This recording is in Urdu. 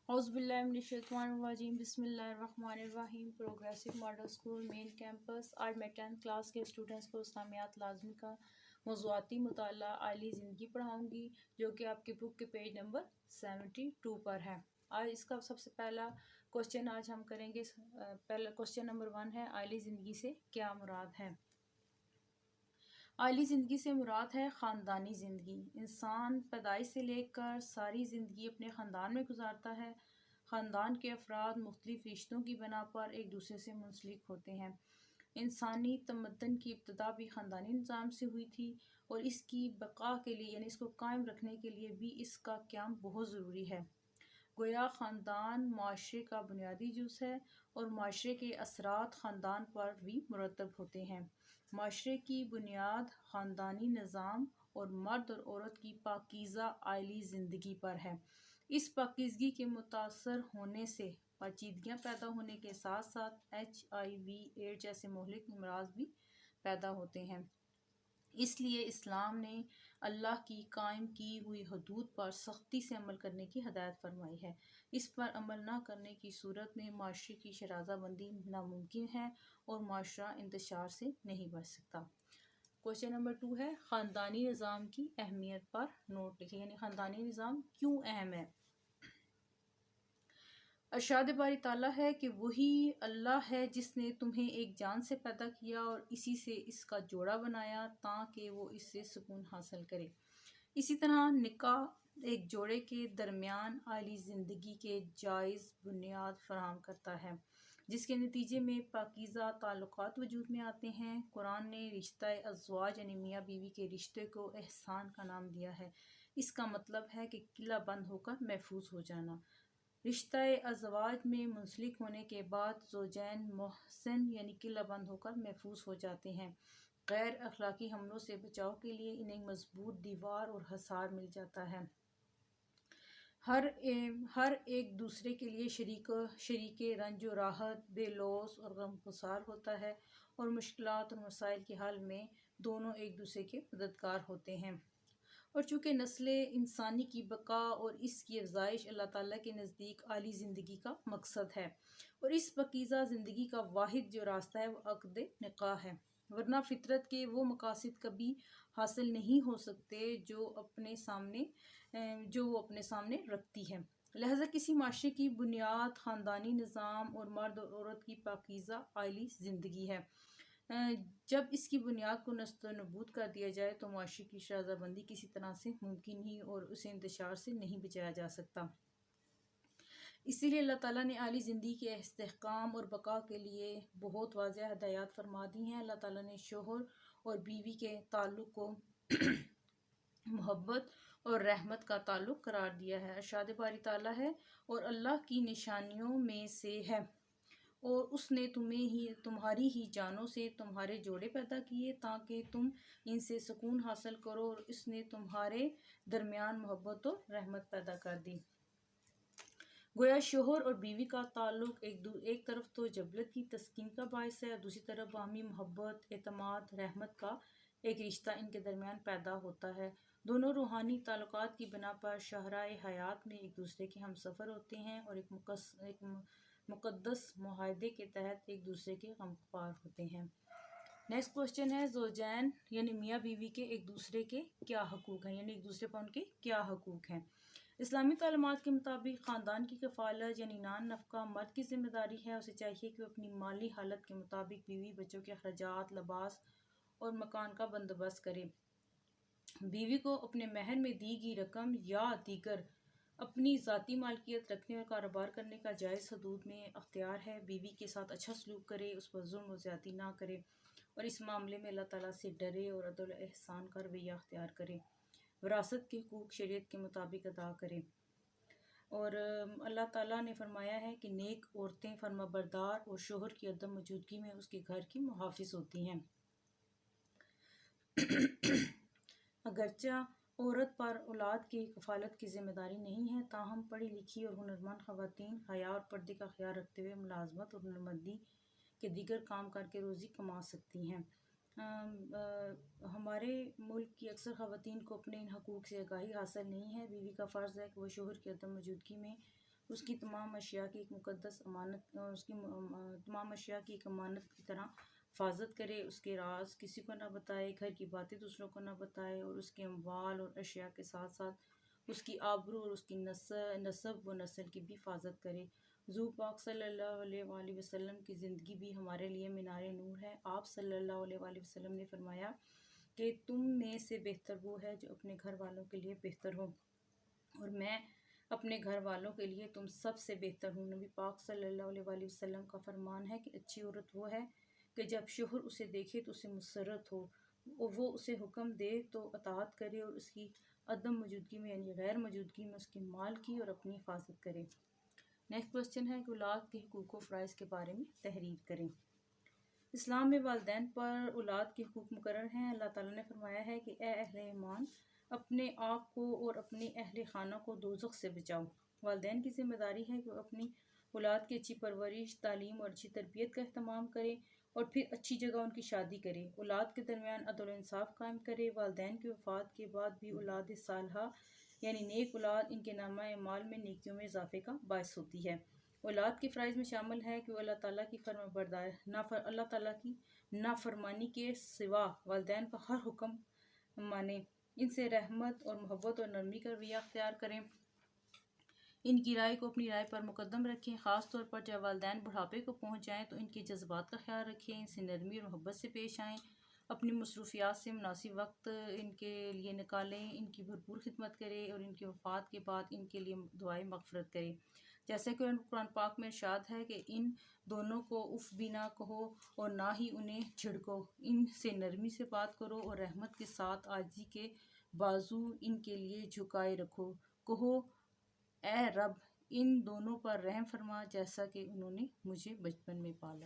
اعوذ باللہ من الشیطان الرجیم، بسم اللہ الرحمن الرحیم۔ پروگریسو ماڈل اسکول مین کیمپس، آج میں 10th کلاس کے اسٹوڈنٹس کو اسلامیات لازمی کا موضوعاتی مطالعہ اعلی زندگی پڑھاؤں گی، جو کہ آپ کے بک کے پیج نمبر 72 پر ہے۔ آج اس کا سب سے پہلا کوسچن آج ہم کریں گے۔ پہلا کوسچن نمبر 1 ہے، اعلی زندگی سے کیا مراد ہے؟ اعلی زندگی سے مراد ہے خاندانی زندگی۔ انسان پیدائش سے لے کر ساری زندگی اپنے خاندان میں گزارتا ہے۔ خاندان کے افراد مختلف رشتوں کی بنا پر ایک دوسرے سے منسلک ہوتے ہیں۔ انسانی تمدن کی ابتدا بھی خاندانی نظام سے ہوئی تھی، اور اس کی بقا کے لیے یعنی اس کو قائم رکھنے کے لیے بھی اس کا قیام بہت ضروری ہے۔ گویا خاندان معاشرے کا بنیادی جز ہے، اور معاشرے کے اثرات خاندان پر بھی مرتب ہوتے ہیں۔ معاشرے کی بنیاد خاندانی نظام اور مرد اور عورت کی پاکیزہ اعلی زندگی پر ہے۔ اس پاکیزگی کے متاثر ہونے سے پیچیدگیاں پیدا ہونے کے ساتھ ساتھ HIV ایڈز جیسے مہلک امراض بھی پیدا ہوتے ہیں۔ اس لیے اسلام نے اللہ کی قائم کی ہوئی حدود پر سختی سے عمل کرنے کی ہدایت فرمائی ہے۔ اس پر عمل نہ کرنے کی صورت میں معاشرے کی شرازہ بندی ناممکن ہے، اور معاشرہ انتشار سے نہیں بچ سکتا۔ کوسچن نمبر 2 ہے، خاندانی نظام کی اہمیت پر نوٹ لکھیں، یعنی خاندانی نظام کیوں اہم ہے؟ ارشاد باری تعالیٰ ہے کہ وہی اللہ ہے جس نے تمہیں ایک جان سے پیدا کیا اور اسی سے اس کا جوڑا بنایا تاکہ وہ اس سے سکون حاصل کرے۔ اسی طرح نکاح ایک جوڑے کے درمیان اعلی زندگی کے جائز بنیاد فراہم کرتا ہے، جس کے نتیجے میں پاکیزہ تعلقات وجود میں آتے ہیں۔ قرآن نے رشتہ ازواج یعنی میاں بیوی کے رشتے کو احسان کا نام دیا ہے۔ اس کا مطلب ہے کہ قلعہ بند ہو کر محفوظ ہو جانا۔ رشتہ ازواج میں منسلک ہونے کے بعد زوجین محسن یعنی قلعہ بند ہو کر محفوظ ہو جاتے ہیں۔ غیر اخلاقی حملوں سے بچاؤ کے لیے انہیں مضبوط دیوار اور حصار مل جاتا ہے۔ ہر ایک دوسرے کے لیے شریک رنج و راحت، بے لوث اور غمگسار ہوتا ہے، اور مشکلات اور مسائل کے حل میں دونوں ایک دوسرے کے مددگار ہوتے ہیں۔ اور چونکہ نسل انسانی کی بقا اور اس کی افزائش اللہ تعالیٰ کے نزدیک اعلی زندگی کا مقصد ہے، اور اس پاکیزہ زندگی کا واحد جو راستہ ہے وہ عقد نکاح ہے، ورنہ فطرت کے وہ مقاصد کبھی حاصل نہیں ہو سکتے جو وہ اپنے سامنے رکھتی ہے۔ لہذا کسی معاشرے کی بنیاد خاندانی نظام اور مرد اور عورت کی پاکیزہ اعلی زندگی ہے۔ جب اس کی بنیاد کو نست و نبود کر دیا جائے تو معاشرے کی شرازہ بندی کسی طرح سے ممکن ہی اور اسے انتشار سے نہیں بچایا جا سکتا۔ اسی لیے اللہ تعالیٰ نے اعلی زندگی کے استحکام اور بقا کے لیے بہت واضح ہدایات فرما دی ہیں۔ اللہ تعالیٰ نے شوہر اور بیوی کے تعلق کو محبت اور رحمت کا تعلق قرار دیا ہے۔ ارشاد باری تعالیٰ ہے، اور اللہ کی نشانیوں میں سے ہے، اور اس نے تمہاری ہی جانوں سے تمہارے جوڑے پیدا کیے تاکہ تم ان سے سکون حاصل کرو، اور اس نے تمہارے درمیان محبت اور رحمت پیدا کر دی۔ گویا شوہر اور بیوی کا تعلق ایک طرف تو جبلت کی تسکین کا باعث ہے، اور دوسری طرف باہمی محبت، اعتماد، رحمت کا ایک رشتہ ان کے درمیان پیدا ہوتا ہے۔ دونوں روحانی تعلقات کی بنا پر شاہراہ حیات میں ایک دوسرے کے ہم سفر ہوتے ہیں، اور ایک مقدس معاہدے کے تحت ایک دوسرے کے غمخوار ہوتے ہیں۔ نیکسٹ کوسچن ہے، زوجین یعنی میاں بیوی کے ایک دوسرے کے کیا حقوق ہیں، یعنی ایک دوسرے پر ان کے کیا حقوق ہیں؟ اسلامی تعلیمات کے مطابق خاندان کی کفالت یعنی نان نفقہ مرد کی ذمہ داری ہے۔ اسے چاہیے کہ وہ اپنی مالی حالت کے مطابق بیوی بچوں کے اخراجات، لباس اور مکان کا بندوبست کرے۔ بیوی کو اپنے مہر میں دی گئی رقم یا دیگر اپنی ذاتی مالکیت رکھنے اور کاروبار کرنے کا جائز حدود میں اختیار ہے۔ بیوی کے ساتھ اچھا سلوک کرے، اس پر ظلم و زیادتی نہ کرے، اور اس معاملے میں اللہ تعالیٰ سے ڈرے اور عدل و احسان کا رویہ اختیار کرے۔ وراثت کے حقوق شریعت کے مطابق ادا کرے، اور اللہ تعالیٰ نے فرمایا ہے کہ نیک عورتیں فرمانبردار اور شوہر کی عدم موجودگی میں اس کے گھر کی محافظ ہوتی ہیں۔ اگرچہ عورت پر اولاد کی کفالت کی ذمہ داری نہیں ہے، تاہم پڑھی لکھی اور ہنرمند خواتین حیا اور پردے کا خیال رکھتے ہوئے ملازمت اور ہنرمندی کے دیگر کام کر کے روزی کما سکتی ہیں۔ ہمارے ملک کی اکثر خواتین کو اپنے ان حقوق سے آگاہی حاصل نہیں ہے۔ بیوی کا فرض ہے کہ وہ شوہر کی عدم موجودگی میں اس کی تمام اشیاء کی ایک مقدس امانت اس کی تمام اشیاء کی ایک امانت کی طرح حفاظت کرے، اس کے راز کسی کو نہ بتائے، گھر کی باتیں دوسروں کو نہ بتائے، اور اس کے اموال اور اشیاء کے ساتھ ساتھ اس کی آبرو اور اس کی نسب و نسل کی بھی حفاظت کرے۔ حضور پاک صلی اللہ علیہ وآلہ وسلم کی زندگی بھی ہمارے لیے مینار نور ہے۔ آپ صلی اللہ علیہ وآلہ وسلم نے فرمایا کہ تم میں سے بہتر وہ ہے جو اپنے گھر والوں کے لیے بہتر ہو، اور میں اپنے گھر والوں کے لیے تم سب سے بہتر ہوں۔ نبی پاک صلی اللہ علیہ وآلہ وسلم کا فرمان ہے کہ اچھی عورت وہ ہے کہ جب شوہر اسے دیکھے تو اسے مسرت ہو، وہ اسے حکم دے تو اطاعت کرے، اور اس کی عدم موجودگی میں یعنی غیر موجودگی میں اس کے مال کی اور اپنی حفاظت کرے۔ نیکسٹ کوسچن ہے کہ اولاد کے حقوق و فرائض کے بارے میں تحریر کریں۔ اسلام میں والدین پر اولاد کے حقوق مقرر ہیں۔ اللہ تعالیٰ نے فرمایا ہے کہ اے اہل ایمان، اپنے آپ کو اور اپنے اہل خانہ کو دوزخ سے بچاؤ۔ والدین کی ذمہ داری ہے کہ وہ اپنی اولاد کی اچھی پرورش، تعلیم اور اچھی تربیت کا اہتمام کرے، اور پھر اچھی جگہ ان کی شادی کرے، اولاد کے درمیان عدل و انصاف قائم کرے۔ والدین کی وفات کے بعد بھی اولاد صالحہ یعنی نیک اولاد ان کے نامہ اعمال میں نیکیوں میں اضافے کا باعث ہوتی ہے۔ اولاد کے فرائض میں شامل ہے کہ وہ اللہ تعالیٰ کی نافرمانی کے سوا والدین کا ہر حکم مانیں، ان سے رحمت اور محبت اور نرمی کا رویہ اختیار کریں، ان کی رائے کو اپنی رائے پر مقدم رکھیں، خاص طور پر جب والدین بڑھاپے کو پہنچ جائیں تو ان کے جذبات کا خیال رکھیں، ان سے نرمی اور محبت سے پیش آئیں، اپنی مصروفیات سے مناسب وقت ان کے لیے نکالیں، ان کی بھرپور خدمت کریں، اور ان کی وفات کے بعد ان کے لیے دعائیں مغفرت کریں۔ جیسا کہ قرآن پاک میں ارشاد ہے کہ ان دونوں کو اف بھی نہ کہو اور نہ ہی انہیں جھڑکو، ان سے نرمی سے بات کرو اور رحمت کے ساتھ عاجزی کے بازو ان کے لیے جھکائے رکھو، کہو اے رب ان دونوں پر رحم فرما جیسا کہ انہوں نے مجھے بچپن میں پالا۔